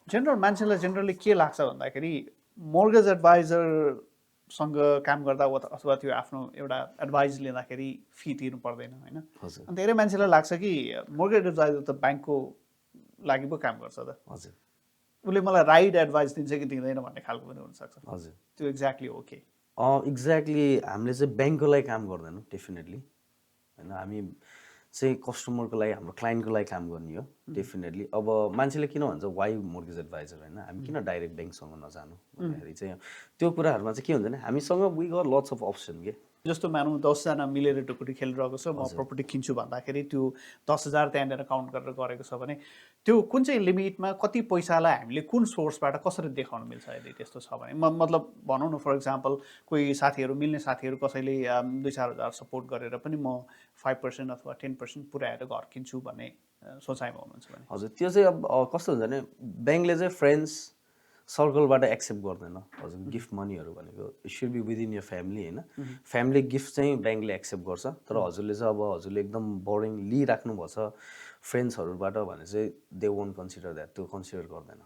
मान्छेलाई जेनरली के लाग्छ भन्दाखेरि मोर्गेज एडभाइजरसँग काम गर्दा अथवा त्यो आफ्नो एउटा एडभाइस लिँदाखेरि फी तिर्नु पर्दैन होइन। अनि धेरै मान्छेलाई लाग्छ कि मोर्गेज एडभाइजर त ब्याङ्कको लागि पो काम गर्छ त, हजुर उसले मलाई राइट एडभाइस दिन्छ कि दिँदैन भन्ने खालको पनि हुनसक्छ। हजुर त्यो एक्ज्याक्टली हो के? एक्ज्याक्टली हामीले चाहिँ ब्याङ्कको लागि काम गर्दैनौँ डेफिनेटली होइन। हामी चाहिँ कस्टमरको लागि, हाम्रो क्लाइन्टको लागि काम गर्ने हो डेफिनेटली। अब मान्छेले किन भन्छ वाइ मोर्गेज एडभाइजर होइन, हामी किन डाइरेक्ट ब्याङ्कसँग नजानु भन्दाखेरि चाहिँ त्यो कुराहरूमा चाहिँ के हुन्छ भने हामीसँग we got lots of option के। जस्तो मानौँ 10जना मिलेर ढुकुटी खेलिरहेको छ, म प्रपर्टी किन्छु भन्दाखेरि त्यो 10,000 त्यहाँनिर काउन्ट गरेर गरेको छ भने त्यो कुन चाहिँ लिमिटमा कति पैसालाई हामीले कुन सोर्सबाट कसरी देखाउन मिल्छ यदि त्यस्तो छ भने? मतलब भनौँ न फर इक्जाम्पल कोही साथीहरू मिल्ने साथीहरू कसैले 2-4 हज़ार सपोर्ट गरेर पनि म 5% अथवा 10% पुऱ्याएर घर किन्छु भन्ने सोचाइमा हुनुहुन्छ भने? हजुर त्यो चाहिँ अब कस्तो हुन्छ भने ब्याङ्कले चाहिँ फ्रेन्ड्स सर्कलबाट एक्सेप्ट गर्दैन हजुर गिफ्ट मनीहरू भनेको। It should be within your family होइन। फ्यामिली गिफ्ट चाहिँ ब्याङ्कले एक्सेप्ट गर्छ, तर हजुरले चाहिँ अब हजुरले एकदम बोरिङ लिइराख्नु भएको छ फ्रेन्ड्सहरूबाट भने चाहिँ दे वोन्ट कन्सिडर द्याट, त्यो कन्सिडर गर्दैन।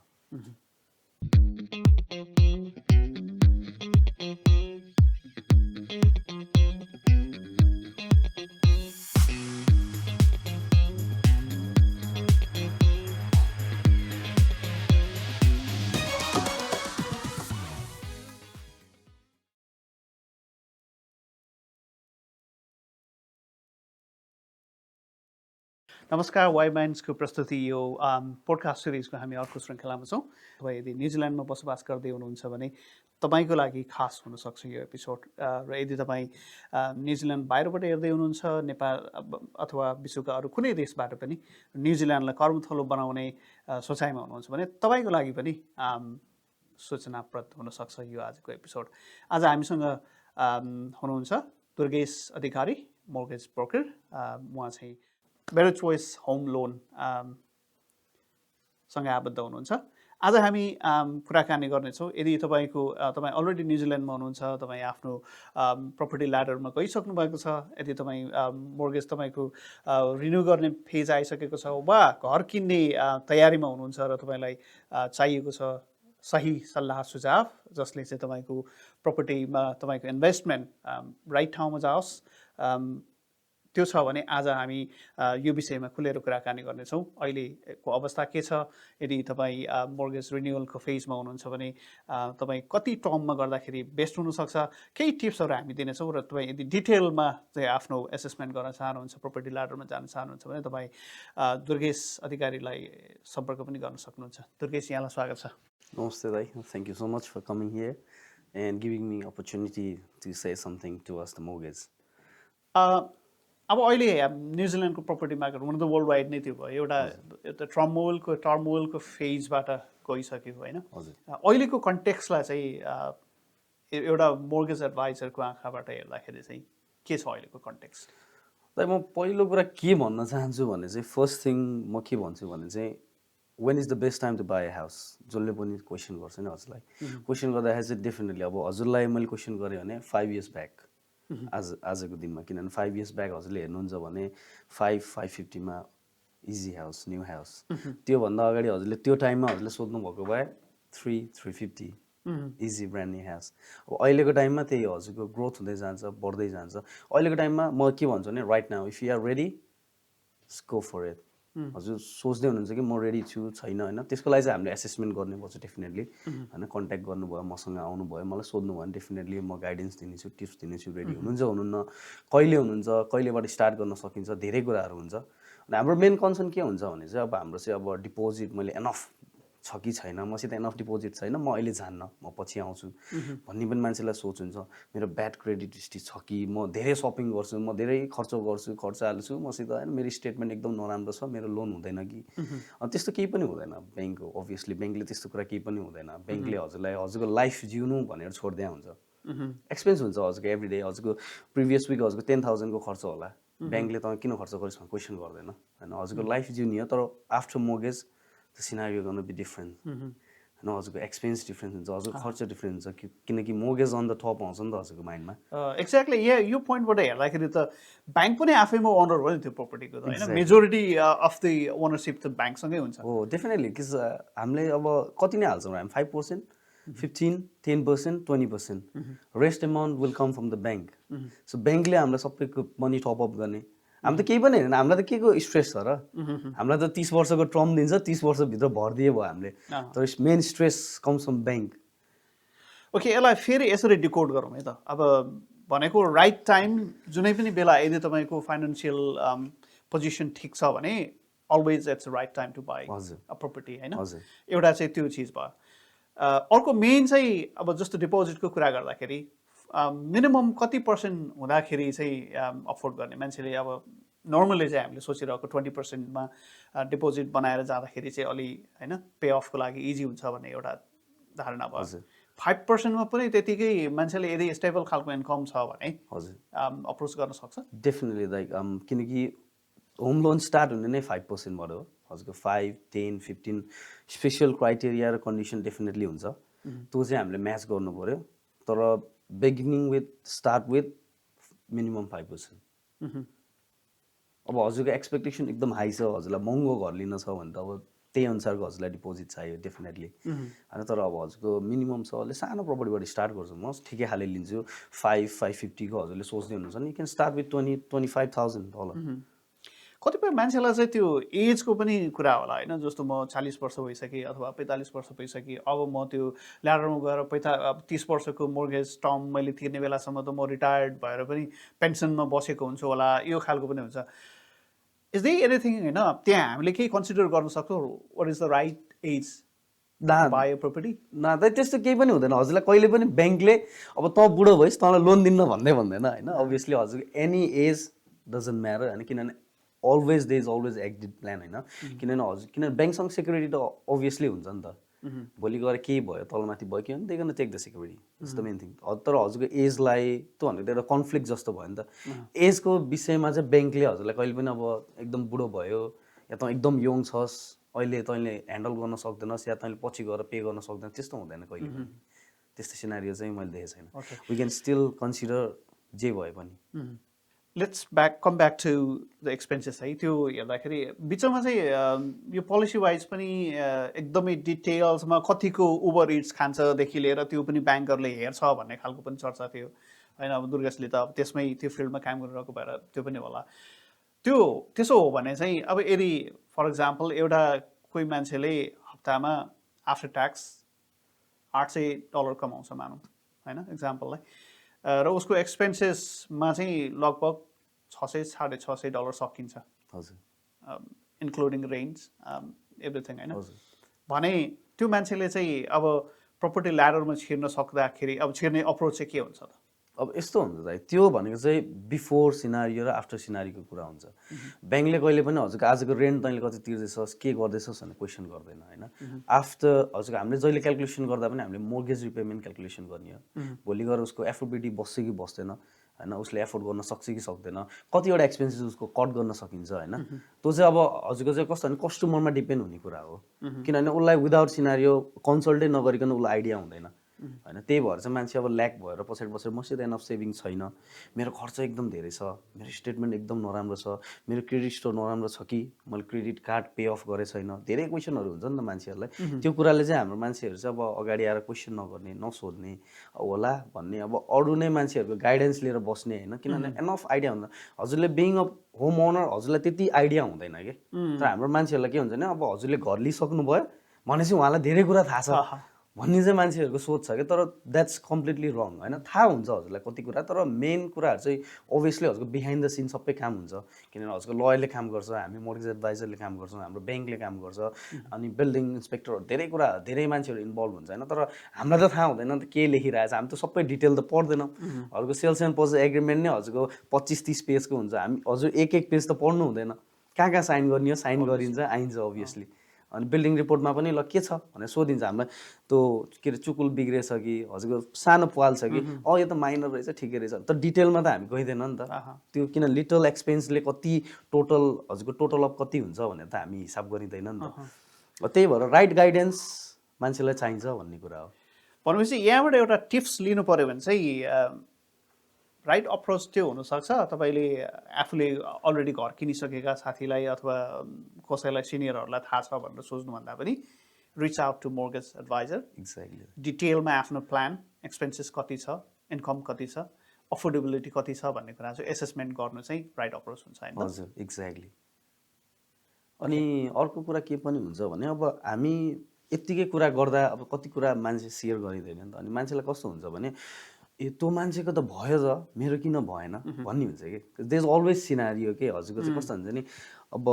नमस्कार, वाइ माइन्ड्सको प्रस्तुति यो पोडकास्ट सिरिजको हामी अर्को श्रृङ्खलामा छौँ। तपाईँ यदि न्युजिल्यान्डमा बसोबास गर्दै हुनुहुन्छ भने तपाईँको लागि खास हुनसक्छ यो एपिसोड। र यदि तपाईँ न्युजिल्यान्ड बाहिरबाट हेर्दै हुनुहुन्छ, नेपाल अथवा विश्वका अरू कुनै देशबाट पनि न्युजिल्यान्डलाई कर्मथलो बनाउने सोचाइमा हुनुहुन्छ भने तपाईँको लागि पनि सूचनाप्रद हुनसक्छ यो आजको एपिसोड। आज हामीसँग हुनुहुन्छ दुर्गेश अधिकारी, मोर्गेज ब्रोकर। उहाँ चाहिँ बेटर चोइस होम लोन सँग आबद्ध हुनुहुन्छ। आज हामी कुराकानी गर्नेछौँ यदि तपाईँ अलरेडी न्युजिल्यान्डमा हुनुहुन्छ, तपाईँ आफ्नो प्रपर्टी ल्याडरमा गइसक्नु भएको छ, यदि तपाईँ मोर्गेज तपाईँको रिन्यू गर्ने फेज आइसकेको छ वा घर किन्ने तयारीमा हुनुहुन्छ र तपाईँलाई चाहिएको छ सही सल्लाह सुझाव जसले चाहिँ तपाईँको प्रपर्टीमा तपाईँको इन्भेस्टमेन्ट राइट ठाउँमा जाओस्, त्यो छ भने आज हामी यो विषयमा खुलेर कुराकानी गर्नेछौँ। अहिलेको अवस्था के छ, यदि तपाईँ मोर्गेज रिन्युअलको फेजमा हुनुहुन्छ भने तपाईँ कति टर्ममा गर्दाखेरि बेस्ट हुनसक्छ, केही टिप्सहरू हामी दिनेछौँ। र तपाईँ यदि डिटेलमा चाहिँ आफ्नो एसेसमेन्ट गर्न चाहनुहुन्छ, प्रपर्टी ल्याडरमा जान चाहनुहुन्छ भने तपाईँ दुर्गेश अधिकारीलाई सम्पर्क पनि गर्न सक्नुहुन्छ। दुर्गेश, यहाँलाई स्वागत छ। नमस्ते दाइ, thank you so much for coming here and giving me opportunity to say something to us the mortgage. अब अहिले न्युजिल्यान्डको प्रपर्टी मार्केट हुन त वर्ल्ड वाइड नै त्यो भयो, एउटा टर्मोइलको फेजबाट गइसक्यो होइन। अहिलेको कन्टेक्स्टलाई चाहिँ एउटा मोर्गेज एडभाइजरको आँखाबाट हेर्दाखेरि चाहिँ के छ अहिलेको कन्टेक्स्ट? दाइ म पहिलो कुरा के भन्न चाहन्छु भने चाहिँ फर्स्ट थिङ म के भन्छु भने चाहिँ when is the best time to buy a house. जसले पनि क्वेसन गर्छ नि हजुरलाई, क्वेसन गर्दाखेरि चाहिँ डेफिनेटली अब हजुरलाई मैले क्वेसन गरेँ भने 5 years ब्याक आजको दिनमा, किनभने 5 years ब्याक हजुरले हेर्नुहुन्छ भने 550मा इजी हाउस, न्यू हाउस। त्योभन्दा अगाडि हजुरले त्यो टाइममा हजुरले सोध्नु भएको भए 350 इजी ब्रान्ड न्यू हाउस। अब अहिलेको टाइममा त्यही हजुरको ग्रोथ हुँदै जान्छ, बढ्दै जान्छ। अहिलेको टाइममा म के भन्छु भने right now if you are ready go for it. हजुर सोच्दै हुनुहुन्छ कि म रेडी छु छैन होइन, त्यसको लागि चाहिँ हामीले एसेसमेन्ट गर्नुपर्छ डेफिनेटली होइन। कन्ट्याक्ट गर्नुभयो, मसँग आउनुभयो, मलाई सोध्नुभयो भने डेफिनेटली म गाइडेन्स दिनेछु, टिप्स दिनेछु। रेडी हुनुहुन्छ हुनुहुन्न, कहिले हुनुहुन्छ, कहिलेबाट स्टार्ट गर्न सकिन्छ, धेरै कुराहरू हुन्छ। अनि हाम्रो मेन कन्सर्न के हुन्छ भने चाहिँ अब हाम्रो चाहिँ अब डिपोजिट मैले एनफ छ कि छैन, मसित एनफ डिपोजिट छैन, म अहिले जान्न, म पछि आउँछु भन्ने पनि मान्छेलाई सोच हुन्छ। मेरो ब्याड क्रेडिट हिस्ट्री छ कि, म धेरै सपिङ गर्छु, म धेरै खर्च गर्छु, खर्च हाल्छु मसित होइन, मेरो स्टेटमेन्ट एकदम नराम्रो छ, मेरो लोन हुँदैन कि। त्यस्तो केही पनि हुँदैन ब्याङ्कको। अभियसली ब्याङ्कले त्यस्तो कुरा केही पनि हुँदैन। ब्याङ्कले हजुरलाई हजुरको लाइफ जिउनु भनेर छोडिदिया हुन्छ। एक्सपेन्स हुन्छ हजुरको एभ्री डे। हजुरको प्रिभियस विक हजुरको 10,000को खर्च होला, ब्याङ्कले तपाईँ किन खर्च गरिस् भनेर क्वेसन गर्दैन होइन। हजुरको लाइफ जिउने हो, तर आफ्टर मोर्गेज द सिनारियो गर्न बी डिफ्रेन्ट होइन हजुरको एक्सपेन्स डिफ्रेन्स हुन्छ, हजुरको खर्च डिफ्रेन्स हुन्छ किनकि मोर्गेज अन द टप आउँछ नि त हजुरको माइन्डमा। एक्ज्याक्टली यो पोइन्टबाट हेर्दाखेरि त ब्याङ्क पनि आफैमा ओनर हो नि त्यो प्रपर्टीको त होइन, मेजोरिटी अफ द ओनरसिप त ब्याङ्कसँगै हुन्छ। हो डेफिनेटली कि हामीले अब कति नै हाल्छौँ हामी 5%, 15, 10%, 20%, rest amount will come from the bank. So ब्याङ्कले हामीलाई सबैको मनी टपअप गर्ने, हामी त केही पनि होइन, हामीलाई त के को स्ट्रेस छ र, हामीलाई त 30 वर्षको टर्म दिन्छ, 30 वर्षभित्र भरिदिए भयो हामीले, तर main stress comes from bank. Okay, यसलाई फेरि यसरी डिकोड गरौँ है त। अब भनेको राइट टाइम जुनै पनि बेला यदि तपाईँको फाइनेन्सियल पोजिसन ठिक छ भने always it's right time to buy a property होइन, एउटा चाहिँ त्यो चिज भयो। अर्को मेन चाहिँ अब जस्तो डिपोजिटको कुरा गर्दाखेरि मिनिमम कति % हुँदाखेरि चाहिँ अफोर्ड गर्ने मान्छेले? अब नर्मली चाहिँ हामीले सोचिरहेको 20%मा डिपोजिट बनाएर जाँदाखेरि चाहिँ अलि होइन पे अफको लागि इजी हुन्छ भन्ने एउटा धारणा भयो। 5%मा पनि त्यतिकै मान्छेले यदि स्टेबल खालको इन्कम छ भने अप्रोच गर्न सक्छ डेफिनेटली। लाइक किनकि होम लोन स्टार्ट हुने नै 5%बाट हो हजुरको। 5, 10, 15 स्पेसल क्राइटेरिया र कन्डिसन डेफिनेटली हुन्छ, त्यो चाहिँ हामीले म्याच गर्नु पऱ्यो। तर beginning with start with minimum 5%। अब हजुरको एक्सपेक्टेसन एकदम हाई छ, हजुरलाई महँगो घर लिन छ भने त अब त्यही अनुसारको हजुरलाई डिपोजिट चाहियो डेफिनेटली होइन। तर अब हजुरको मिनिमम छ, अहिले सानो प्रपर्टीबाट स्टार्ट गर्छु म, ठिकै खाले लिन्छु 550 को हजुरले सोच्दै हुनुहुन्छ नि, यु क्यान स्टार्ट विथ 20-25,000 तल। कतिपय मान्छेलाई चाहिँ त्यो एजको पनि कुरा होला होइन, जस्तो म 40 वर्ष भइसकेँ अथवा 45 वर्ष भइसकेँ, अब म त्यो ल्याडरमा गएर 30 वर्षको मोर्गेज टर्म मैले तिर्ने बेलासम्म त म रिटायर्ड भएर पनि पेन्सनमा बसेको हुन्छु होला, यो खालको पनि हुन्छ। इज दे एनिथिङ होइन त्यहाँ हामीले केही कन्सिडर गर्न सक्छौँ? What is the right age buy property? न त त्यस्तो केही पनि हुँदैन हजुरलाई, कहिले पनि ब्याङ्कले अब त बुढो भइस् तँलाई लोन दिन्न भन्दै भन्दैन होइन। अभियसली हजुरको एनी एज डजन्ट म्याटर होइन, किनभने always they is always exit plan होइन। किनभने ब्याङ्कसँग सेक्युरिटी त अभियसली हुन्छ नि त, भोलि गएर केही भयो तलमाथि भयो के भने दे गर्न take the security, it's the main thing. तर हजुरको एजलाई त्यो भनेको एउटा कन्फ्लिक्ट जस्तो भयो नि त। एजको विषयमा चाहिँ ब्याङ्कले हजुरलाई कहिले पनि अब एकदम बुढो भयो या त एकदम यङ छस् अहिले तैँले ह्यान्डल गर्न सक्दैनस् या तैँले पछि गएर पे गर्न सक्दैन, त्यस्तो हुँदैन कहिले पनि। त्यस्तो सिनारियो चाहिँ मैले देखेको छैन। वी क्यान स्टिल कन्सिडर जे भए पनि। Let's come back to the expenses है। त्यो हेर्दाखेरि बिचमा चाहिँ यो पोलिसी वाइज पनि एकदमै डिटेल्समा कतिको ओभर इट्स खान्छदेखि लिएर त्यो पनि ब्याङ्करले हेर्छ भन्ने खालको पनि चर्चा थियो होइन। अब दुर्गेशले त अब त्यसमै त्यो फिल्डमा काम गरिरहेको भएर त्यो पनि होला। त्यसो हो भने चाहिँ अब यदि फर इक्जाम्पल एउटा कोही मान्छेले हप्तामा आफ्टर ट्याक्स $800 कमाउँछ मानौँ होइन इक्जाम्पललाई, र उसको एक्सपेन्सेसमा चाहिँ लगभग $600-650 सकिन्छ हजुर, इन्क्लुडिङ रेन्ट एभ्रिथिङ होइन भने त्यो मान्छेले चाहिँ अब प्रपर्टी ल्याडरमा छिर्न सक्दाखेरि अब छिर्ने अप्रोच चाहिँ के हुन्छ त? अब यस्तो हुन्छ दाइ, त्यो भनेको चाहिँ बिफोर सिनारियो र आफ्टर सिनारीको कुरा हुन्छ। ब्याङ्कले कहिले पनि हजुरको आजको रेन्ट तैँले कति तिर्दैछस् के गर्दैछस् भनेर क्वेसन गर्दैन होइन। आफ्टर हजुरको हामीले जहिले क्यालकुलेसन गर्दा पनि हामीले मोर्गेज रिपेमेन्ट क्यालकुलेसन गर्ने हो, भोलि गएर उसको एफोर्डेबिलिटी बस्छ कि बस्दैन होइन, उसले एफोर्ड गर्न सक्छ कि सक्दैन, कतिवटा एक्सपेन्सेस उसको कट गर्न सकिन्छ होइन। त्यो चाहिँ अब हजुरको चाहिँ कस्तो भने कस्टमरमा डिपेन्ड हुने कुरा हो, किनभने उसलाई विदाउट सिनारियो कन्सल्टै नगरिकन उसलाई आइडिया हुँदैन होइन। त्यही भएर चाहिँ मान्छे अब ल्याक भएर पछाडि बसेर मसित एनफ सेभिङ छैन, मेरो खर्च एकदम धेरै छ, मेरो स्टेटमेन्ट एकदम नराम्रो छ, मेरो क्रेडिट स्कोर नराम्रो छ कि मैले क्रेडिट कार्ड पे अफ गरेँ छैन, धेरै क्वेसनहरू हुन्छ नि त मान्छेहरूलाई। त्यो कुराले चाहिँ हाम्रो मान्छेहरू चाहिँ अब अगाडि आएर क्वेसन नगर्ने नसोध्ने होला भन्ने, अब अरू नै मान्छेहरूको गाइडेन्स लिएर बस्ने होइन, किनभने एनफ आइडिया हुन्छ। हजुरले बिङ अ होम ओनर हजुरलाई त्यति आइडिया हुँदैन कि, तर हाम्रो मान्छेहरूलाई के हुन्छ भने अब हजुरले घर लिइसक्नुभयो भनेपछि उहाँलाई धेरै कुरा थाहा छ भन्ने चाहिँ मान्छेहरूको सोच छ कि, तर द्याट्स कम्प्लिटली रङ होइन। थाहा हुन्छ हजुरलाई कति कुरा, तर मेन कुराहरू चाहिँ अभियसली हजुरको बिहाइन्ड द सिन सबै काम हुन्छ, किनभने हजुरको लयरले काम गर्छ, हामी मोर्गेज एडभाइजरले काम गर्छौँ, हाम्रो ब्याङ्कले काम गर्छ, अनि बिल्डिङ इन्सपेक्टरहरू धेरै कुरा धेरै मान्छेहरू इन्भल्भ हुन्छ होइन। तर हामीलाई त थाहा हुँदैन त के लेखिरहेछ, हामी त सबै डिटेल त पढ्दैनौँ। हजुरको सेल्स एन्ड पर्चेज एग्रिमेन्ट नै हजुरको 25-30 पेजको हुन्छ, हामी हजुर एक पेज त पढ्नु हुँदैन, कहाँ साइन गर्ने हो साइन गरिन्छ आइन्छ अभियसली। अनि बिल्डिङ रिपोर्टमा पनि ल के छ भनेर सोधिन्छ हामीलाई, त्यो के अरे चुकुल बिग्रेछ कि हजुरको सानो पाल छ कि यो त माइनर रहेछ ठिकै रहेछ, तर डिटेलमा त हामी गइँदैन नि त त्यो, किन लिटल एक्सपेन्सले कति टोटल हजुरको टोटल अफ कति हुन्छ भनेर त हामी हिसाब गरिँदैन नि त। त्यही भएर राइट गाइडेन्समा मान्छेलाई चाहिन्छ भन्ने कुरा हो। भनेपछि यहाँबाट एउटा टिप्स लिनु पर्यो भने चाहिँ राइट अप्रोच त्यो हुनसक्छ तपाईँले आफूले अलरेडी घर किनिसकेका साथीलाई अथवा कसैलाई सिनियरहरूलाई थाहा छ भनेर सोच्नुभन्दा पनि reach out to mortgage adviser, exactly डिटेलमा आफ्नो प्लान, एक्सपेन्सेस कति छ, इन्कम कति छ, अफोर्डेबिलिटी कति छ भन्ने कुरा चाहिँ एसेसमेन्ट गर्नु चाहिँ राइट अप्रोच हुन्छ होइन? हजुर एक्ज्याक्टली। अनि अर्को कुरा के पनि हुन्छ भने अब हामी यत्तिकै कुरा गर्दा अब कति कुरा मान्छे सेयर गरिँदैन नि त, अनि मान्छेलाई कस्तो हुन्छ भने ए त्यो मान्छेको त भयो त मेरो किन भएन भन्ने हुन्छ कि। देयर इज अलवेज सिनारियो के हजुरको चाहिँ कस्तो हुन्छ नि, अब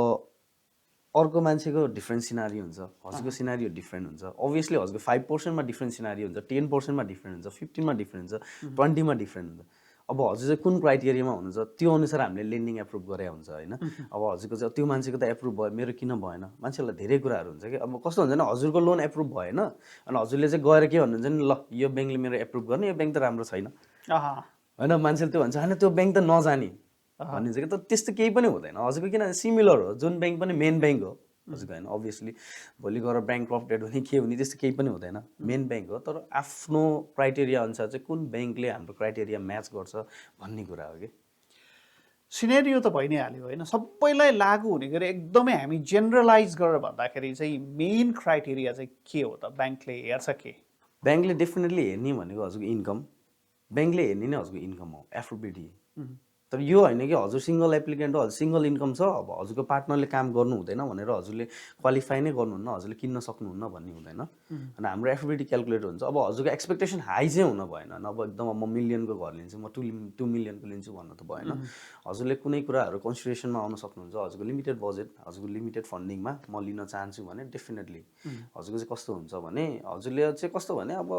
अर्को मान्छेको डिफ्रेन्ट सिनारियो हुन्छ, हजुरको सिनारियो डिफ्रेन्ट हुन्छ। अभियसली हजुरको 5% डिफ्रेन्ट सिनारियो हुन्छ, 10% डिफ्रेन्ट हुन्छ, 15 डिफ्रेन्ट हुन्छ, 20 डिफ्रेन्ट हुन्छ। अब हजुर चाहिँ कुन क्राइटेरियामा हुनुहुन्छ त्यो अनुसार हामीले लेन्डिङ एप्रुभ गरे हुन्छ होइन। अब हजुरको चाहिँ त्यो मान्छेको त एप्रुभ भयो मेरो किन भएन, मान्छेलाई धेरै कुराहरू हुन्छ कि। अब कस्तो हुन्छ नि हजुरको लोन एप्रुभ भएन अनि हजुरले चाहिँ गएर के भन्नुहुन्छ नि, ल यो ब्याङ्कले मेरो एप्रुभ गर्ने, यो ब्याङ्क त राम्रो छैन होइन। मान्छेले त्यो भन्छ होइन त्यो ब्याङ्क त नजाने भनिन्छ कि। त त्यस्तो केही पनि हुँदैन हजुरको, किनभने सिमिलर हो, जुन ब्याङ्क पनि मेन ब्याङ्क हो हजुरको होइन। अभियसली भोलि गएर ब्याङ्क क्रप्टेड हुने के हुने त्यस्तो केही पनि हुँदैन, मेन ब्याङ्क हो। तर आफ्नो क्राइटेरिया अनुसार चाहिँ कुन ब्याङ्कले हाम्रो क्राइटेरिया म्याच गर्छ भन्ने कुरा हो कि। सिनेरियो त भइ नै हाल्यो होइन, सबैलाई लागु हुने गरी एकदमै हामी जेनरलाइज गरेर भन्दाखेरि चाहिँ मेन क्राइटेरिया चाहिँ के हो त? ब्याङ्कले हेर्छ के? ब्याङ्कले डेफिनेटली हेर्ने भनेको हजुरको इन्कम, ब्याङ्कले हेर्ने नै हजुरको इन्कम हो, एफओबिडी। तर यो होइन कि हजुर सिङ्गल एप्लिकेन्ट हो, हजुर सिङ्गल इन्कम छ, अब हजुरको पार्टनरले काम गर्नु हुँदैन भनेर हजुरले क्वालिफाई नै गर्नुहुन्न, हजुरले किन्न सक्नुहुन्न भन्ने हुँदैन। अनि हाम्रो एफओबिडी क्यालकुलेट हुन्छ। अब हजुरको एक्सपेक्टेसन हाई चाहिँ हुन भएन, अब एकदम म मिलियनको घर लिन्छु, म 2 मिलियनको लिन्छु भन्नु त भएन। हजुरले कुनै कुराहरू कन्सिडरेसनमा आउन सक्नुहुन्छ, हजुरको लिमिटेड बजेट, हजुरको लिमिटेड फन्डिङमा म लिन चाहन्छु भने डेफिनेटली हजुरको चाहिँ कस्तो हुन्छ भने हजुरले चाहिँ कस्तो भने अब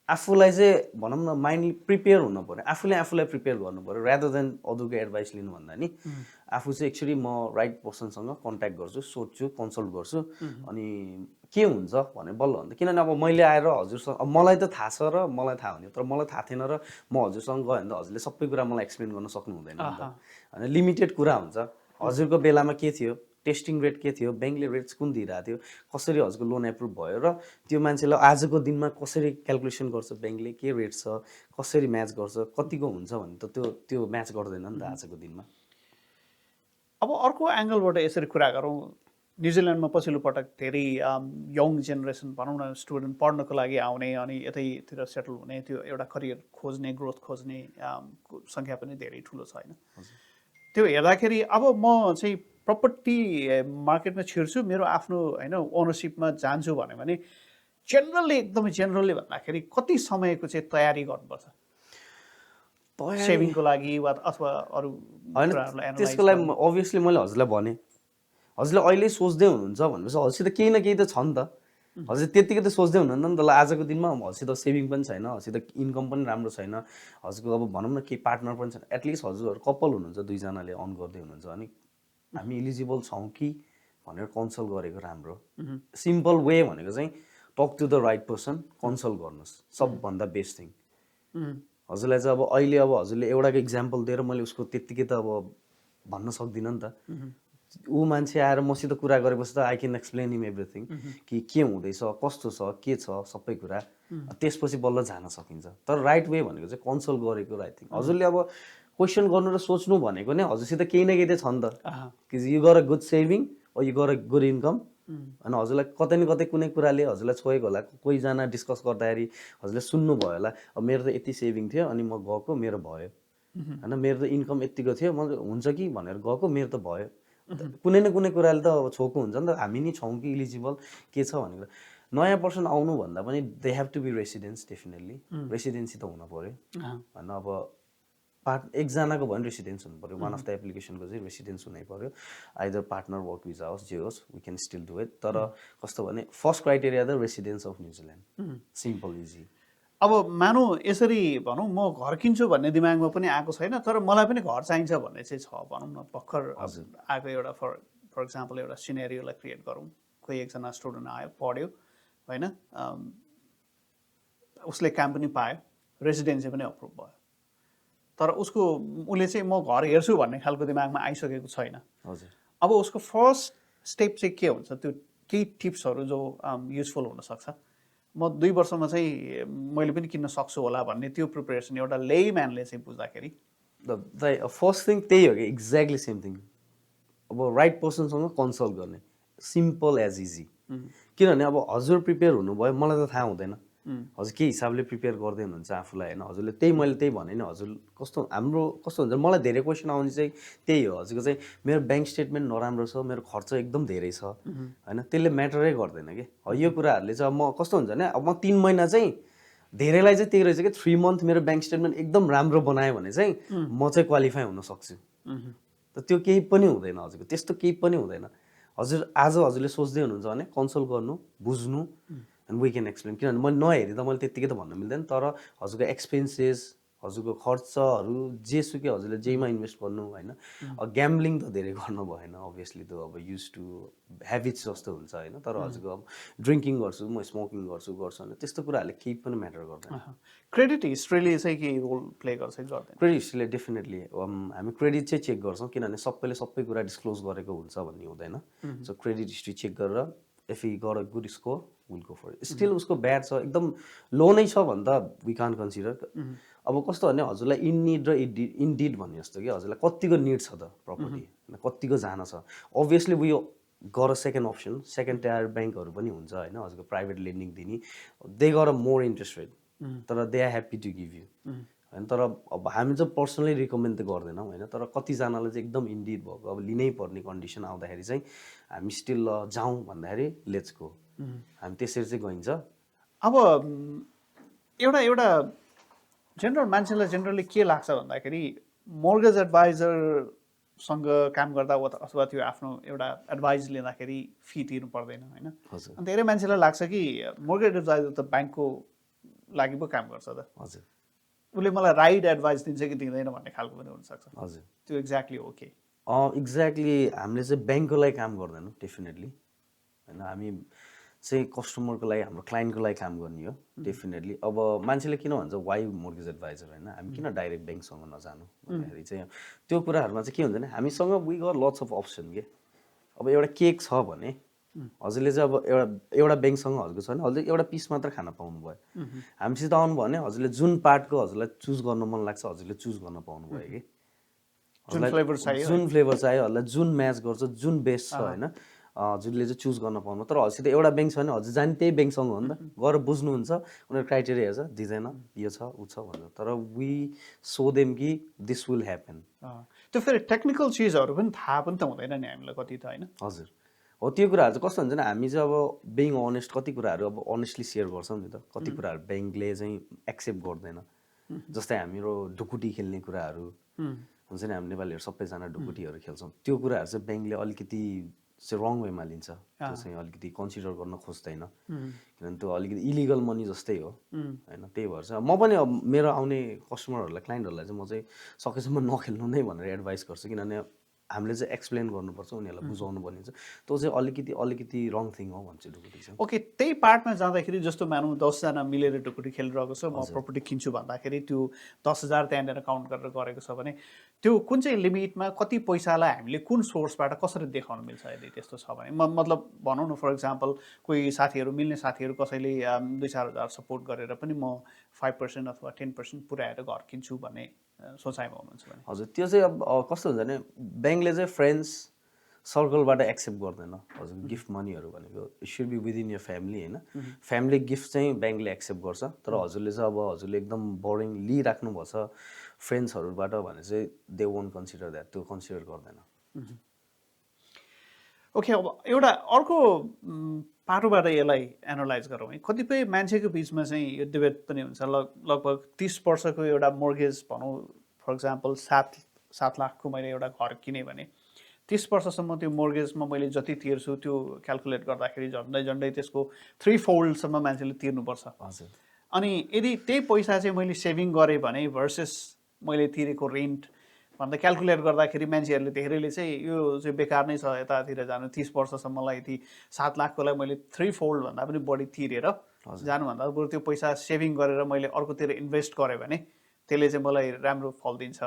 आफूलाई चाहिँ भनौँ न माइन्डली प्रिपेयर हुनु पऱ्यो, आफूले आफूलाई प्रिपेयर गर्नु पऱ्यो रेदर देन अरूको एडभाइस लिनुभन्दा नि। आफू चाहिँ एक्चुअली म राइट पर्सनसँग कन्ट्याक्ट गर्छु, सोध्छु, कन्सल्ट गर्छु, अनि के हुन्छ भने बल्ल हुन्छ। किनभने अब मैले आएर हजुरसँग, अब मलाई त थाहा छ र मलाई थाहा हुने, तर मलाई थाहा थिएन र म हजुरसँग गएँ भने त हजुरले सबै कुरा मलाई एक्सप्लेन गर्न सक्नु हुँदैन नि त होइन। लिमिटेड कुरा हुन्छ। हजुरको बेलामा के थियो, टेस्टिङ रेट के थियो, ब्याङ्कले रेट्स कुन दिइरहेको थियो, कसरी हजुरको लोन एप्रुभ भयो, र त्यो मान्छेलाई आजको दिनमा कसरी क्यालकुलेसन गर्छ ब्याङ्कले, के रेट छ, कसरी म्याच गर्छ, कतिको हुन्छ भने त त्यो म्याच गर्दैन नि त आजको दिनमा। अब अर्को एङ्गलबाट यसरी कुरा गरौँ, न्युजिल्यान्डमा पछिल्लो पटक धेरै यङ जेनेरेसन भनौँ न स्टुडेन्ट पढ्नको लागि आउने अनि यतैतिर सेटल हुने, त्यो एउटा करियर खोज्ने, ग्रोथ खोज्ने सङ्ख्या पनि धेरै ठुलो छ होइन। त्यो हेर्दाखेरि अब म चाहिँ प्रपर्टी मार्केटमा छिर्छु, मेरो आफ्नो होइन ओनरसिपमा जान्छु भने जेनरली एकदमै जेनरली भन्दाखेरि कति समयको चाहिँ तयारी गर्नुपर्छ सेभिङको लागि वा अथवा अरू कुराहरूलाई? त्यसको लागि अभियसली मैले हजुरलाई भने, हजुरले अहिले सोच्दै हुनुहुन्छ भनेपछि हजुरसित केही न केही त छ नि त। हजुर त्यतिकै त सोच्दै हुनुहुन्न नि त, ल आजको दिनमा हजुरसित सेभिङ पनि छैन, हजुरसित इन्कम पनि राम्रो छैन, हजुरको अब भनौँ न केही पार्टनर पनि छैन, एटलिस्ट हजुरहरू कपल हुनुहुन्छ, दुईजनाले अन गर्दै हुनुहुन्छ, अनि हामी इलिजिबल छौँ कि भनेर कन्सल्ट गरेको राम्रो। सिम्पल वे भनेको चाहिँ talk to the right person, consult गर्नुहोस्, सबभन्दा बेस्ट थिङ। हजुरलाई चाहिँ अब अहिले अब हजुरले एउटाको इक्जाम्पल दिएर मैले उसको त्यत्तिकै त अब भन्न सक्दिनँ नि त। ऊ मान्छे आएर मसित कुरा गरेपछि त I can explain him everything कि के हुँदैछ, कस्तो छ, के छ, सबै कुरा त्यसपछि बल्ल जान सकिन्छ। तर राइट वे भनेको चाहिँ कन्सल्ट गरेको राइट थिङ। हजुरले अब क्वेसन गर्नु र सोच्नु भनेको नै हजुरसित केही न केही त छ नि त, कि you got a good saving or you got a good income अनि हजुरलाई कतै न कतै कुनै कुराले हजुरलाई छोएको होला, कोहीजना डिस्कस गर्दाखेरि हजुरले सुन्नुभयो होला, अब मेरो त यति सेभिङ थियो अनि म गएको मेरो भयो होइन, मेरो त इन्कम यतिको थियो म हुन्छ कि भनेर गएको मेरो त भयो। कुनै न कुनै कुराले त अब छोएको हुन्छ नि त, हामी नि छौँ कि इलिजिबल के छ भनेर। नयाँ पर्सन आउनुभन्दा पनि they have to be residence, definitely residency त हुन पऱ्यो होइन। अब एकजनाको भयो भने रेसिडेन्स हुनु पऱ्यो, वान अफ द एप्लिकेसनको चाहिँ रेसिडेन्स हुनै पऱ्यो, आइदर पार्टनर वर्क भिजा होस् जे होस्, we can still do it. तर कस्तो भने first criteria the residence of New Zealand, simple easy. अब मानौँ यसरी भनौँ म घर किन्छु भन्ने दिमागमा पनि आएको छैन, तर मलाई पनि घर चाहिन्छ भन्ने चाहिँ छ भनौँ न, भर्खर आएको एउटा फर इक्जाम्पल एउटा सिनेरियोलाई क्रिएट गरौँ। कोही एकजना स्टुडेन्ट आयो, पढ्यो होइन, उसले काम पनि पायो, रेसिडेन्सी पनि अप्रुभ भयो, तर उसले चाहिँ म घर हेर्छु भन्ने खालको दिमागमा आइसकेको छैन। हजुर, अब उसको फर्स्ट स्टेप चाहिँ के हुन्छ त्यो केही टिप्सहरू जो युजफुल हुनसक्छ म 2 वर्षमा चाहिँ मैले पनि किन्न सक्छु होला भन्ने त्यो प्रिपरेसन एउटा लेम्यानले चाहिँ बुझ्दाखेरि फर्स्ट थिङ त्यही हो कि एक्ज्याक्टली सेम थिङ अब राइट पर्सनसँग कन्सल्ट गर्ने सिम्पल एज इजी किनभने अब हजुर प्रिपेयर हुनुभयो मलाई त थाहा हुँदैन हजुर के हिसाबले प्रिपेयर गर्दै हुनुहुन्छ आफूलाई होइन हजुरले मैले त्यही भने नि हजुर हाम्रो कस्तो हुन्छ मलाई धेरै क्वेसन आउने चाहिँ त्यही हो हजुरको चाहिँ मेरो ब्याङ्क स्टेटमेन्ट नराम्रो छ मेरो खर्च एकदम धेरै छ होइन त्यसले म्याटरै गर्दैन कि यो कुराहरूले चाहिँ अब म कस्तो हुन्छ भने अब म 3 महिना चाहिँ धेरैलाई चाहिँ त्यही रहेछ कि 3 मन्थ मेरो ब्याङ्क स्टेटमेन्ट एकदम राम्रो बनायो भने चाहिँ म चाहिँ क्वालिफाई हुन सक्छु त त्यो केही पनि हुँदैन हजुरको त्यस्तो केही पनि हुँदैन हजुर आज हजुरले सोच्दै हुनुहुन्छ भने कन्सल्ट गर्नु बुझ्नु एन्ड वी क्यान एक्सप्लेन किनभने मैले नहेरी त मैले त्यत्तिकै त भन्न मिल्दैन तर हजुरको एक्सपेन्सेस हजुरको खर्चहरू जेसुकै हजुरले जेमा इन्भेस्ट गर्नु होइन ग्याम्बलिङ त धेरै गर्नु भएन अभियसली त अब युज टु ह्याबिट्स जस्तो हुन्छ होइन तर हजुरको अब ड्रिङ्किङ गर्छु म स्मोकिङ गर्छु भने त्यस्तो कुराहरूले केही पनि म्याटर गर्दैन क्रेडिट हिस्ट्रीले चाहिँ के रोल प्ले गर्छ गर्दैन क्रेडिट हिस्ट्रीले डेफिनेटली हामी क्रेडिट चाहिँ चेक गर्छौँ किनभने सबैले सबै कुरा डिस्क्लोज गरेको हुन्छ भन्ने हुँदैन सो क्रेडिट हिस्ट्री चेक गरेर if he got a good score will go for it still उसको ब्याड छ एकदम लो नै छ भने त वी कान कन्सिडर अब कस्तो भने हजुरलाई इन निड र इन डिड भन्ने जस्तो कि हजुरलाई कतिको निड छ त प्रपर्टी होइन कतिको जान छ अभियसली उयो गर सेकेन्ड अप्सन सेकेन्ड टायर ब्याङ्कहरू पनि हुन्छ होइन हजुरको प्राइभेट लेन्डिङ दिने they got more interest rate तर they are happy to give you होइन तर अब हामी चाहिँ पर्सनली रिकमेन्ड त गर्दैनौँ होइन तर कतिजनाले चाहिँ एकदम इन्डिड भएको अब लिनै पर्ने कन्डिसन आउँदाखेरि चाहिँ हामी स्टिल जाउँ भन्दाखेरि लेट्स गो हामी त्यसरी चाहिँ गइन्छ अब एउटा जेनरल मान्छेलाई जेनरली के लाग्छ भन्दाखेरि मोर्गेज एडभाइजरसँग काम गर्दा अथवा त्यो आफ्नो एउटा एडभाइस लिँदाखेरि फी तिर्नु पर्दैन होइन अनि धेरै मान्छेलाई लाग्छ कि मोर्गेज एडभाइजर त ब्याङ्कको लागि पो काम गर्छ त हजुर उसले मलाई राइट एडभाइस दिन्छ कि दिँदैन भन्ने खालको पनि हुनसक्छ हजुर त्यो एक्ज्याक्टली हो कि एक्ज्याक्टली हामीले चाहिँ ब्याङ्कको लागि काम गर्दैनौँ डेफिनेटली होइन हामी चाहिँ कस्टमरको लागि हाम्रो क्लाइन्टको लागि काम गर्ने हो डेफिनेटली अब मान्छेले किन भन्छ वाइ मोर्गेज एडभाइजर होइन हामी किन डाइरेक्ट ब्याङ्कसँग नजानु भन्दाखेरि चाहिँ त्यो कुराहरूमा चाहिँ के हुन्छ भने हामीसँग we got lots of option के अब एउटा केक छ भने हजुरले चाहिँ अब एउटा ब्याङ्कसँग हजुरको छ भने हजुरले एउटा पिस मात्र खान पाउनु भयो हामीसित आउनु भयो भने हजुरले जुन पार्टको हजुरलाई चुज गर्न मन लाग्छ हजुरले चुज गर्न पाउनु भयो कि जुन फ्लेभर चाहियो हजुरलाई जुन म्याच गर्छ जुन बेस्ट छ होइन हजुरले चाहिँ चुज गर्न पाउनु तर हजुरसित एउटा ब्याङ्क छ भने हजुर जाने त्यही ब्याङ्कसँग हो नि त गएर बुझ्नुहुन्छ उनीहरू क्राइटेरिया हेर्छ दिँदैन यो छ ऊ छ भनेर तर वी सो देम कि दिस विल ह्यापन त्यो फेरि टेक्निकल चिजहरू पनि थाहा पनि त हुँदैन नि हामीलाई कति त होइन हजुर हो त्यो कुराहरू चाहिँ कस्तो हुन्छ नि हामी चाहिँ अब बिङ अनेस्ट कति कुराहरू अब अनेस्टली सेयर गर्छौँ नि त कति कुराहरू ब्याङ्कले चाहिँ एक्सेप्ट गर्दैन जस्तै हाम्रो ढुकुटी खेल्ने कुराहरू हुन्छ नि हामी नेपालीहरू सबैजना ढुकुटीहरू खेल्छौँ त्यो कुराहरू चाहिँ ब्याङ्कले अलिकति चाहिँ रङ वेमा लिन्छ त्यो चाहिँ अलिकति कन्सिडर गर्न खोज्दैन किनभने त्यो अलिकति इलिगल मनी जस्तै हो होइन त्यही भएर चाहिँ म पनि अब मेरो आउने कस्टमरहरूलाई क्लाइन्टहरूलाई चाहिँ म चाहिँ सकेसम्म नखेल्नु नै भनेर एडभाइस गर्छु किनभने हामीले चाहिँ एक्सप्लेन गर्नुपर्छ उनीहरूलाई बुझाउनु पर्ने हुन्छ त्यो चाहिँ अलिकति रङ थिङ हो भन्छु ढुकुटी चाहिँ ओके त्यही पार्टमा जाँदाखेरि जस्तो मानौँ 10जना मिलेर ढुकुटी खेलिरहेको छ म प्रपर्टी किन्छु भन्दाखेरि त्यो 10,000 त्यहाँनिर काउन्ट गरेर गरेको छ भने त्यो कुन चाहिँ लिमिटमा कति पैसालाई हामीले कुन सोर्सबाट कसरी देखाउन मिल्छ यदि त्यस्तो छ भने मतलब भनौँ न फर इक्जाम्पल कोही साथीहरू मिल्ने साथीहरू कसैले 2-4 हजार सपोर्ट गरेर पनि म 5% अथवा 10% पुऱ्याएर घर किन्छु भन्ने सोचाइमा हुनुहुन्छ भने हजुर त्यो चाहिँ अब कस्तो हुन्छ भने ब्याङ्कले चाहिँ फ्रेन्ड्स सर्कलबाट एक्सेप्ट गर्दैन हजुर गिफ्ट मनीहरू भनेको it should be within your family होइन फ्यामिली गिफ्ट चाहिँ ब्याङ्कले एक्सेप्ट गर्छ तर हजुरले चाहिँ अब हजुरले एकदम बोरिङ लिइराख्नु भएको छ फ्रेन्ड्सहरूबाट भने चाहिँ दे वोन्ट कन्सिडर द्याट त्यो कन्सिडर गर्दैन ओके अब एउटा अर्को पाटोबाट यसलाई एनालाइज गरौँ है कतिपय मान्छेको बिचमा चाहिँ यो डिबेट पनि हुन्छ लगभग 30 वर्षको एउटा मोर्गेज भनौँ फर इक्जाम्पल 7 लाखको मैले एउटा घर किनेँ भने 30 वर्षसम्म त्यो मोर्गेजमा मैले जति तिर्छु त्यो क्यालकुलेट गर्दाखेरि झन्डै त्यसको 3-fold मान्छेले तिर्नुपर्छ हजुर अनि यदि त्यही पैसा चाहिँ मैले सेभिङ गरेँ भने भर्सेस मैले तिरेको रेन्ट भन्दा क्यालकुलेट गर्दाखेरि मान्छेहरूले धेरैले चाहिँ यो चाहिँ बेकार नै छ यतातिर जानु 30 वर्षसम्मलाई यति 7 लाखकोलाई मैले 3-fold भन्दा पनि बढी तिरेर जानुभन्दा बरु त्यो पैसा सेभिङ गरेर मैले अर्कोतिर इन्भेस्ट गरेँ भने त्यसले चाहिँ मलाई राम्रो फल दिन्छ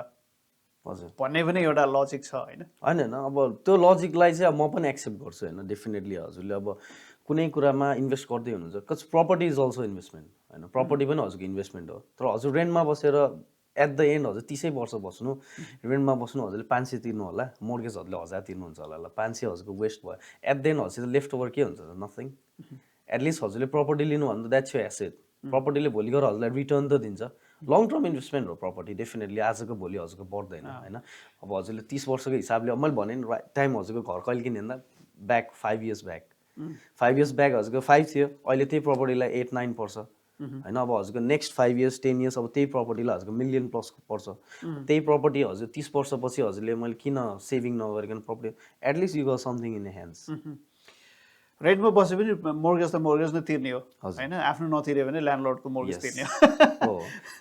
हजुर भन्ने पनि एउटा लजिक छ होइन? होइन अब त्यो लजिकलाई चाहिँ अब म पनि एक्सेप्ट गर्छु होइन डेफिनेटली हजुरले अब कुनै कुरामा इन्भेस्ट गर्दै हुनुहुन्छ cause property is also investment होइन प्रपर्टी पनि हजुरको इन्भेस्टमेन्ट हो तर हजुर रेन्टमा बसेर एट द एन्ड हजुर 30 वर्ष बस्नु रेन्टमा बस्नु हजुरले 500 तिर्नु होला मोर्गेज हजुरले 1000 तिर्नुहुन्छ होला ल 500 हजुरको वेस्ट भयो एट द एन्ड हजुरसित लेफ्ट ओभर के हुन्छ नथिङ एटलिस्ट हजुरले प्रपर्टी लिनु भन्दा द्याट्स यो एसेट प्रपर्टीले भोलि गएर हजुरलाई रिटर्न त दिन्छ लङ टर्म इन्भेस्टमेन्ट हो प्रपर्टी डेफिनेटली आजको भोलि हजुरको बढ्दैन होइन अब हजुरले 30 वर्षको हिसाबले मैले भने नि राइट टाइम हजुरको घर कहिले किन्यो भन्दा back 5 years back 5 years back हजुरको 5 थियो अहिले त्यही प्रपर्टीलाई 8-9 पर्छ होइन अब हजुरको नेक्स्ट 5 इयर्स 10 इयर्स अब त्यही प्रपर्टीलाई हजुरको मिलियन प्लस पर्छ त्यही प्रपर्टी हजुर 30 वर्षपछि हजुरले मैले किन सेभिङ नगरिकन property at least you got something in hands रेन्टमा बसे पनि मोर्गेज त मोर्गेज नै तिर्ने हो होइन आफ्नो नतिर्यो भने ल्यान्डलर्डको मोर्गेज तिर्ने हो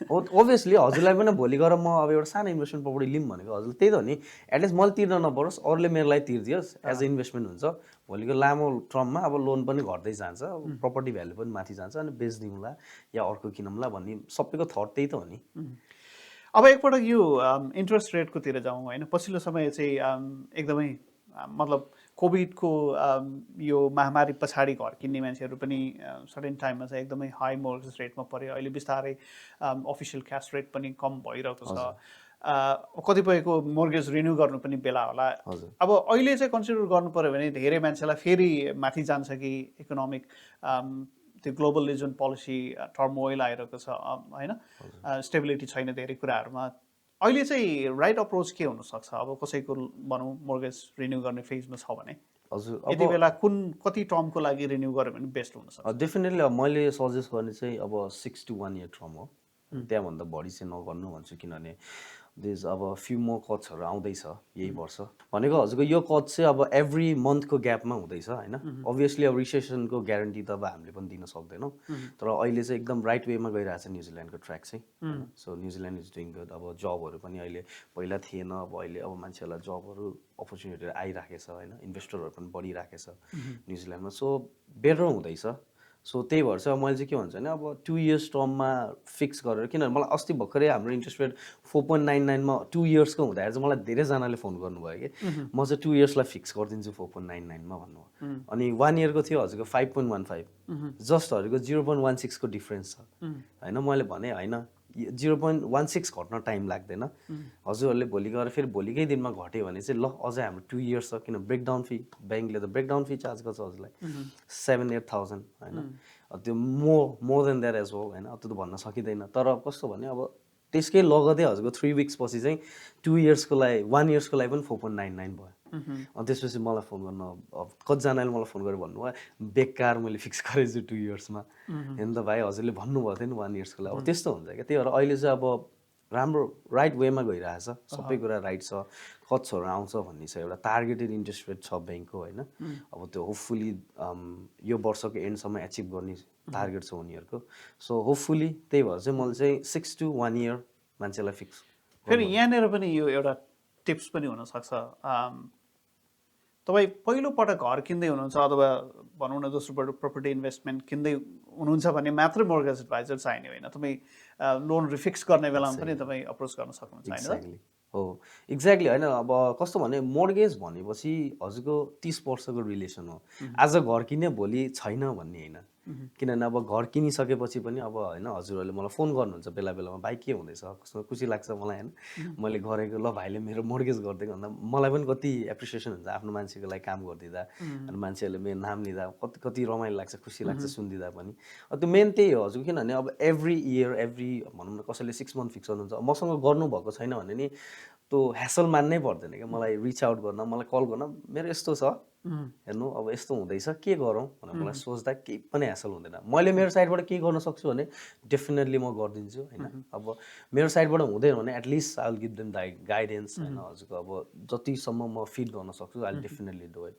हो ओभियसली हजुरलाई पनि भोलि गएर म अब एउटा सानो इन्भेस्टमेन्ट प्रपर्टी लिऊँ भनेको हजुरले त्यही त हो नि एटलिस्ट मैले तिर्न नपरोस् अरूले मेरो लागि तिरिदियोस् एज अ इन्भेस्टमेन्ट हुन्छ भोलिको लामो टर्ममा अब लोन पनि घट्दै जान्छ प्रपर्टी भ्यालु पनि माथि जान्छ अनि बेचिदिउँला या अर्को किनौँला भन्ने सबैको थट त्यही त हो नि अब एकपटक यो इन्ट्रेस्ट रेटकोतिर जाउँ होइन पछिल्लो समय चाहिँ एकदमै मतलब कोभिडको यो महामारी पछाडि घर किन्ने मान्छेहरू पनि सर्टेन टाइममा चाहिँ एकदमै हाई मोर्गेज रेटमा पऱ्यो अहिले बिस्तारै अफिसियल क्यास रेट पनि कम भइरहेको छ कतिपयको मोर्गेज रिन्यू गर्नु पनि बेला होला अब अहिले चाहिँ कन्सिडर गर्नु पऱ्यो भने धेरै मान्छेलाई फेरि माथि जान्छ कि इकोनोमिक त्यो ग्लोबलिजम पोलिसी टर्मोइल आइरहेको छ होइन स्टेबिलिटी छैन धेरै कुराहरूमा अहिले चाहिँ राइट अप्रोच के हुनसक्छ अब कसैको भनौँ मोर्गेज रिन्यू गर्ने फेजमा छ भने हजुर यति बेला कति टर्मको लागि रिन्यू गर्यो भने बेस्ट हुनसक्छ डेफिनेटली अब मैले सजेस्ट गर्ने चाहिँ अब 6 to 1 year टर्म हो त्यहाँभन्दा बढी चाहिँ नगर्नु भन्छु किनभने दिस अब फ्यु मोर कट्सहरू आउँदैछ यही वर्ष भनेको हजुरको यो कट चाहिँ अब एभ्री मन्थको ग्यापमा हुँदैछ होइन अभियसली अब रिसेसनको ग्यारेन्टी त अब हामीले पनि दिन सक्दैनौँ तर अहिले चाहिँ एकदम राइट वेमा गइरहेको छ न्युजिल्यान्डको ट्र्याक चाहिँ so New Zealand is doing good अब जबहरू पनि अहिले पहिला थिएन अब अहिले अब मान्छेहरूलाई जबहरू अपर्च्युनिटीहरू आइराखेको छ होइन इन्भेस्टरहरू पनि बढिराखेको छ न्युजिल्यान्डमा सो बेटर हुँदैछ सो त्यही भएर चाहिँ मैले चाहिँ के भन्छ भने अब 2 years टर्ममा फिक्स गरेर किनभने मलाई अस्ति भर्खरै हाम्रो इन्ट्रेस्ट रेट 4.99 मा 2 yearsको हुँदाखेरि चाहिँ मलाई धेरैजनाले फोन गर्नुभयो कि म चाहिँ 2 yearsलाई फिक्स गरिदिन्छु 4.99 मा भन्नुभयो अनि 1 yearको थियो हजुरको 5.15 जस्ट हजुरको 0.16 को डिफ्रेन्स छ होइन मैले भने होइन 0.16 घट्न टाइम लाग्दैन हजुरहरूले भोलि गएर फेरि भोलिकै दिनमा घट्यो भने चाहिँ ल अझै हाम्रो 2 years छ किन ब्रेकडाउन फी ब्याङ्कले त ब्रेकडाउन फी चार्ज गर्छ हजुरलाई 7-8,000 होइन त्यो more than that as well होइन त्यो त भन्न सकिँदैन तर कस्तो भने अब त्यसकै लगतै हजुरको 3 weeks पछि चाहिँ 2 yearsको लागि 1 yearsको लागि पनि 4.99 भयो अनि त्यसपछि मलाई फोन गर्न अब कतिजनाले मलाई फोन गरेर भन्नुभयो बेकार मैले फिक्स गरेको छु 2 years मा हेर्नु त भाइ हजुरले भन्नुभएको थियो नि 1 yearsको लागि अब त्यस्तो हुन्छ क्या त्यही भएर अहिले चाहिँ अब राम्रो राइट वेमा गइरहेछ सबै कुरा राइट छ कट्सहरू आउँछ भन्ने छ एउटा टार्गेटेड इन्ट्रेस्ट रेट छ ब्याङ्कको होइन अब त्यो होपफुली यो वर्षको एन्डसम्म एचिभ गर्ने टार्गेट छ उनीहरूको सो होपफुली त्यही भएर चाहिँ मैले चाहिँ 6 to 1 year मान्छेलाई फिक्स फेरि यहाँनिर पनि यो एउटा टिप्स पनि हुनसक्छ तपाईँ पहिलोपटक घर किन्दै हुनुहुन्छ अथवा भनौँ न दोस्रोपल्ट प्रपर्टी इन्भेस्टमेन्ट किन्दै हुनुहुन्छ भने मात्रै मोर्गेज एडभाइजर चाहिने होइन तपाईँ लोन रिफिक्स गर्ने बेलामा पनि तपाईँ अप्रोच गर्न सक्नुहुन्छ होइन हो एक्ज्याक्टली होइन अब कस्तो भने मोर्गेज भनेपछि हजुरको 30 वर्षको रिलेसन हो आज घर किन्यो भोलि छैन भन्ने होइन किनभने अब घर किनिसकेपछि पनि अब होइन हजुरहरूले मलाई फोन गर्नुहुन्छ बेला बेलामा भाइ के हुँदैछ कस्तो खुसी लाग्छ मलाई होइन मैले गरेको ल भाइले मेरो मोर्गेज गरिदिएको भन्दा मलाई पनि कति एप्रिसिएसन हुन्छ आफ्नो मान्छेको लागि काम गरिदिँदा अनि मान्छेहरूले मेरो नाम लिँदा कति रमाइलो लाग्छ खुसी लाग्छ सुनिदिँदा पनि त्यो मेन त्यही हो हजुर किनभने अब एभ्री इयर भनौँ न कसैले 6 month फिक्स गर्नुहुन्छ मसँग गर्नुभएको छैन भने नि त्यो ह्यासल मान्नै पर्दैन क्या मलाई रिच आउट गर्न मलाई कल गर्न मेरो यस्तो छ हेर्नु अब यस्तो हुँदैछ के गरौँ भनेर मलाई सोच्दा केही पनि ह्यासल हुँदैन मैले मेरो साइडबाट के गर्न सक्छु भने डेफिनेटली म गरिदिन्छु होइन अब मेरो साइडबाट हुँदैन भने at least I will give them guidance होइन हजुरको अब जतिसम्म म फिड गर्न सक्छु I will definitely do it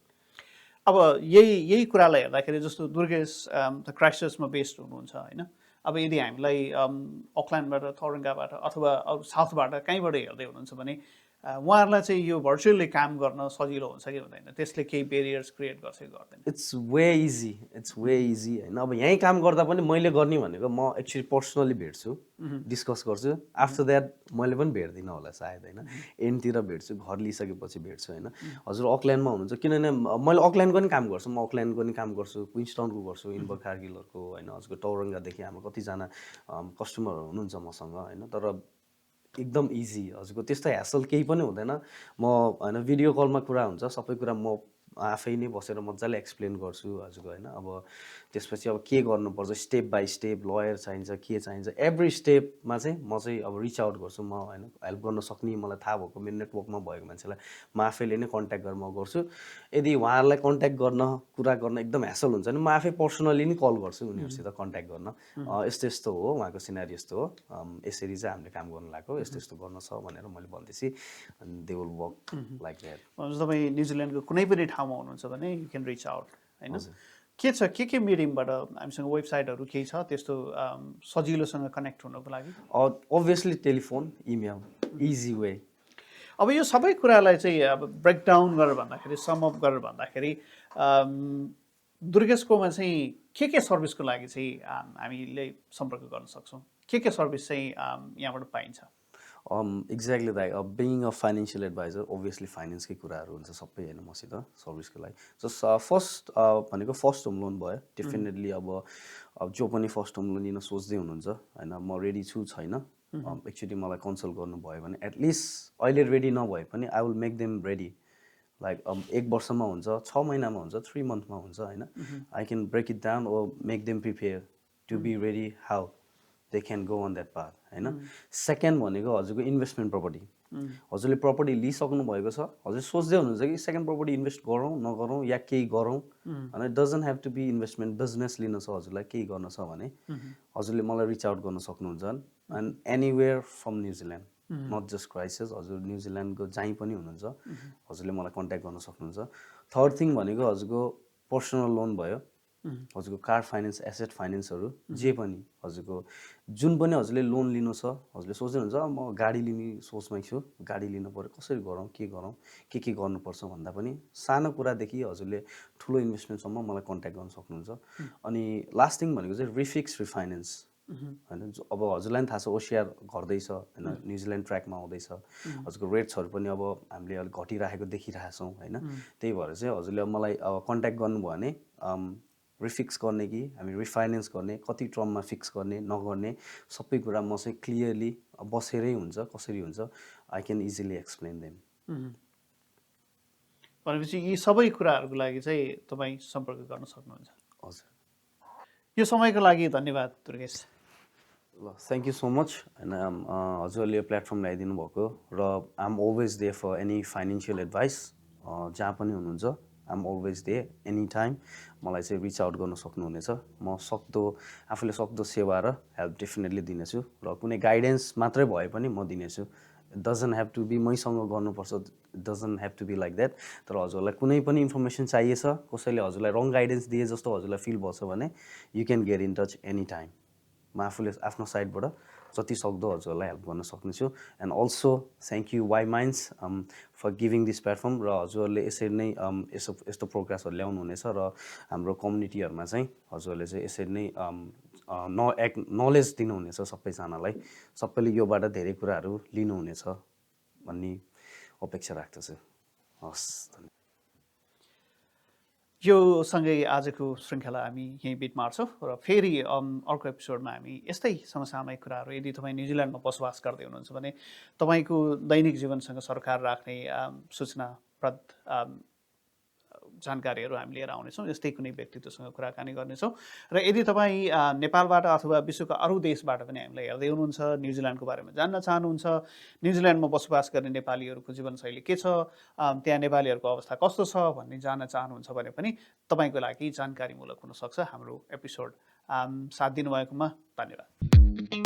अब यही कुरालाई हेर्दाखेरि जस्तो दुर्गेश त क्राइस्टचर्चमा बेस्ड हुनुहुन्छ होइन अब यदि हामीलाई अकल्यान्डबाट थोरङ्गाबाट अथवा साउथबाट कहीँबाट हेर्दै हुनुहुन्छ भने उहाँहरूलाई चाहिँ यो भर्चुअली काम गर्न सजिलो हुन्छ कि हुँदैन, त्यसले केही बेरियर्स क्रिएट गर्छ कि गर्दैन? इट्स वे इजी होइन। अब यहीँ काम गर्दा पनि मैले गर्ने भनेको म एक्चुअली पर्सनली भेट्छु, डिस्कस गर्छु। आफ्टर द्याट मैले पनि भेट्दिनँ होला सायद होइन, एन्डतिर भेट्छु, घर लिइसकेपछि भेट्छु होइन। हजुर अकल्यान्डमा हुनुहुन्छ, किनभने मैले अकल्यान्डको नि काम गर्छु, म अकल्यान्डको नि काम गर्छु, क्विन्सटाउनको गर्छु, इन्बर कार्गिलहरूको होइन। हजुरको टौरङ्गादेखि हाम्रो कतिजना कस्टमरहरू हुनुहुन्छ मसँग होइन। तर एकदम इजी, हजुरको त्यस्तो ह्यासल केही पनि हुँदैन। म होइन भिडियो कलमा कुरा हुन्छ, सबै कुरा म आफै नै बसेर मजाले एक्सप्लेन गर्छु हजुरको होइन। अब त्यसपछि अब के गर्नुपर्छ स्टेप बाई स्टेप, लयर चाहिन्छ के चाहिन्छ, एभ्री स्टेपमा चाहिँ म चाहिँ अब रिच आउट गर्छु म होइन। हेल्प गर्न सक्ने मलाई थाहा भएको मेरो नेटवर्कमा भएको मान्छेलाई म आफैले नै कन्ट्याक्ट गरेर म गर्छु। यदि उहाँहरूलाई कन्ट्याक्ट गर्न कुरा गर्न एकदम ह्यासल हुन्छ भने म आफै पर्सनली नै कल गर्छु उनीहरूसित कन्ट्याक्ट गर्न। यस्तो यस्तो हो, उहाँको सिनारी यस्तो हो, यसरी चाहिँ हामीले काम गर्न लागेको, यस्तो यस्तो गर्न छ भनेर मैले भन्दैछु, अनि they will work like that. तपाईँ न्युजिल्यान्डको कुनै पनि ठाउँमा हुनुहुन्छ भने यु क्यान रिच आउट होइन। के छ के मिडियमबाट हामीसँग वेबसाइटहरू केही छ त्यस्तो सजिलोसँग कनेक्ट हुनको लागि? Obviously telephone, email, easy way. अब यो सबै कुरालाई चाहिँ अब ब्रेकडाउन गरेर भन्दाखेरि, समअप गरेर भन्दाखेरि दुर्गेशकोमा चाहिँ के सर्भिसको लागि चाहिँ हामीले सम्पर्क गर्न सक्छौँ? के सर्भिस चाहिँ यहाँबाट पाइन्छ? एक्ज्याक्टली दाइ, अब being a financial adviser obviously फाइनेन्सकै कुराहरू हुन्छ सबै होइन मसित सर्भिसको लागि। जस्ट फर्स्ट भनेको फर्स्ट होम लोन भयो डेफिनेटली। अब जो पनि फर्स्ट होम लोन लिन सोच्दै हुनुहुन्छ होइन, म रेडी छु छैन, एक्चुअली मलाई कन्सल्ट गर्नुभयो भने एटलिस्ट अहिले रेडी नभए पनि I will make them ready. Like 1 वर्षमा हुन्छ, 6 महिनामा हुन्छ, 3 मन्थमा हुन्छ होइन। I can break it down or make them prepare to be ready how they can go on that path होइन। सेकेन्ड भनेको हजुरको इन्भेस्टमेन्ट प्रपर्टी। हजुरले प्रपर्टी लिइसक्नु भएको छ, हजुर सोच्दै हुनुहुन्छ कि सेकेन्ड प्रपर्टी इन्भेस्ट गरौँ नगरौँ या केही गरौँ होइन। It doesn't have to be investment, business लिन छ हजुरलाई, केही गर्न छ भने हजुरले मलाई रिच आउट गर्न सक्नुहुन्छ। And anywhere from New Zealand, not just crisis, हजुर न्युजिल्यान्डको जहीँ पनि हुनुहुन्छ हजुरले मलाई कन्ट्याक्ट गर्न सक्नुहुन्छ। थर्ड थिङ भनेको हजुरको पर्सनल लोन भयो, हजुरको कार फाइनेन्स, एसेट फाइनेन्सहरू जे पनि हजुरको जुन पनि हजुरले लोन लिनु छ, हजुरले सोच्दै हुन्छ म गाडी लिने सोचमै छु, गाडी लिनु पऱ्यो, कसरी गरौँ के गर्नुपर्छ भन्दा पनि सानो कुरादेखि हजुरले ठुलो इन्भेस्टमेन्टसम्म मलाई कन्ट्याक्ट गर्न सक्नुहुन्छ। अनि लास्ट थिङ भनेको चाहिँ रिफिक्स रिफाइनेन्स होइन। अब हजुरलाई पनि थाहा छ ओसिआर घट्दैछ होइन, न्युजिल्यान्ड ट्र्याकमा आउँदैछ, हजुरको रेट्सहरू पनि अब हामीले अलिक घटिराखेको देखिरहेको छौँ होइन। त्यही भएर चाहिँ हजुरले मलाई अब कन्ट्याक्ट गर्नुभयो भने रिफिक्स गर्ने कि हामी रिफाइनेन्स गर्ने, कति टर्ममा फिक्स गर्ने नगर्ने सबै कुरा म चाहिँ क्लियरली बसेरै हुन्छ, कसरी हुन्छ I can easily explain them. भनेपछि यी सबै कुराहरूको लागि चाहिँ तपाईँ सम्पर्क गर्न सक्नुहुन्छ? हजुर। यो समयको लागि धन्यवाद दुर्गेश। ल थ्याङ्क यू सो मच होइन। हजुरले यो प्लेटफर्म ल्याइदिनु भएको र I am always there for any financial advice, जहाँ पनि हुनुहुन्छ I am always there any time. मलाई चाहिँ रिच आउट गर्न सक्नुहुनेछ, म आफूले सक्दो सेवा र हेल्प डेफिनेटली दिनेछु, र कुनै गाइडेन्स मात्रै भए पनि म दिनेछु। It doesn't have to be मैसँग गर्नुपर्छ, it doesn't have to be like that. तर हजुरलाई कुनै पनि इन्फर्मेसन चाहिएछ, कसैले हजुरलाई रङ गाइडेन्स दिए जस्तो हजुरलाई फिल भएछ भने you can get in touch any time. म आफूले आफ्नो साइडबाट जति सक्दो हजुरलाई हेल्प गर्न सक्नेछु। And also thank you Y minds for giving this platform, र हजुरहरूले यसरी नै यस्तो प्रोग्रेसहरू ल्याउनुहुनेछ र हाम्रो कम्युनिटीहरूमा चाहिँ हजुरहरूले चाहिँ यसरी नै नलेज दिनुहुनेछ सबैजनालाई, सबैले योबाट धेरै कुराहरू लिनुहुनेछ भन्ने अपेक्षा राख्दछु। हस्, धन्यवाद। यो सँगै आजको श्रृङ्खला हामी यहीँ बिट मार्छौँ र फेरि अर्को एपिसोडमा हामी यस्तै समसामयिक कुराहरू, यदि तपाईँ न्युजिल्यान्डमा बसोबास गर्दै हुनुहुन्छ भने तपाईँको दैनिक जीवनसँग सरकार राख्ने सूचनाप्रद जानकारीहरू हामी लिएर आउनेछौँ। यस्तै कुनै व्यक्तित्वसँग कुराकानी गर्नेछौँ। र यदि तपाईँ नेपालबाट अथवा विश्वका अरू देशबाट पनि हामीलाई हेर्दै हुनुहुन्छ, न्युजिल्यान्डको बारेमा जान्न चाहनुहुन्छ, न्युजिल्यान्डमा बसोबास गर्ने नेपालीहरूको जीवनशैली के छ, त्यहाँ नेपालीहरूको अवस्था कस्तो छ भन्ने जान्न चाहनुहुन्छ भने पनि तपाईँको लागि जानकारीमूलक हुनसक्छ हाम्रो एपिसोड। साथ दिनुभएकोमा धन्यवाद।